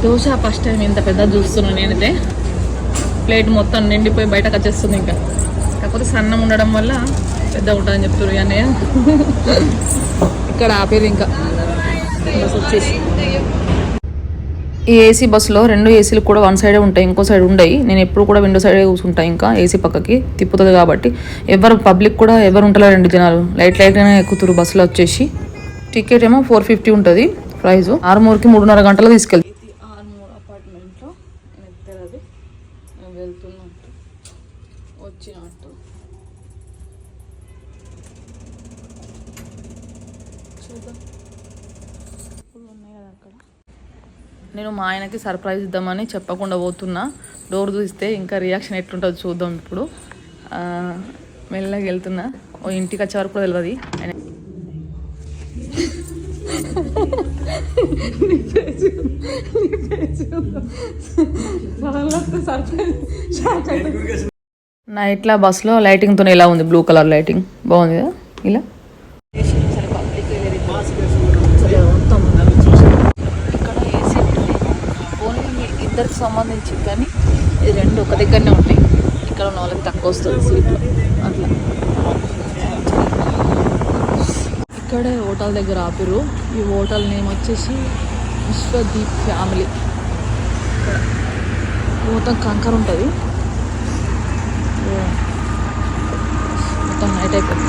Dosa first time ఇంత పెద్ద చూస్తున్నాను నేనైతే. ప్లేట్ మొత్తం నిండిపోయి బయటకు వచ్చేస్తుంది. ఇంకా కాకపోతే సన్నం ఉండడం వల్ల పెద్ద ఉంటుందని చెప్తున్నారు అన్నయ్య. ఇక్కడ ఆపేది ఇంకా బస్ వచ్చేసి. ఈ ఏసీ బస్సులో 2 ఏసీలు కూడా వన్ సైడే ఉంటాయి, ఇంకో సైడ్ ఉండయి. నేను ఎప్పుడు కూడా విండో సైడే కూర్చుంటాను. ఇంకా ఏసీ పక్కకి తిప్పుతుంది కాబట్టి ఎవరు పబ్లిక్ కూడా ఎవరు ఉంటలేరండి. జనాలు లైట్గానే ఎక్కుతురు బస్సులో వచ్చేసి. టికెట్ ఏమో 450 ఉంటుంది ప్రైజ్. ఆర్మూర్కి 3.5 గంటలు తీసుకెళ్తాను. ఆర్మూర్ అపార్ట్మెంట్లో ఎత్తరది వెళ్తున్నట్టు వచ్చినట్టు చూద్దాం. ఉన్నాయి కదా అక్కడ. నేను మా ఆయనకి సర్ప్రైజ్ ఇద్దామని చెప్పకుండా పోతున్నా. డోర్ చూస్తే ఇంకా రియాక్షన్ ఎట్లుంటుందో చూద్దాం. ఇప్పుడు మెల్లగా వెళ్తున్నా. ఓ ఇంటికి వచ్చే వరకు కూడా తెలియదు ఆయన. నైట్లో బస్సులో లైటింగ్తో ఎలా ఉంది? బ్లూ కలర్ లైటింగ్ బాగుంది కదా. ఇలా ఇక్కడ ఏసీ ఓన్లీ ఇద్దరికి సంబంధించి, కానీ ఇది 2 ఒక దగ్గరనే ఉంటాయి. ఇక్కడ ఉన్న వాళ్ళకి తక్కువ వస్తుంది సీట్లు అట్లా. ఇక్కడే హోటల్ దగ్గర ఆపిరు. ఈ హోటల్ నేమ్ వచ్చేసి విశ్వదీప్ ఫ్యామిలీ. ఇక్కడ మొత్తం కంకర ఉంటుంది. మొత్తం నైట్ అయిపోయింది.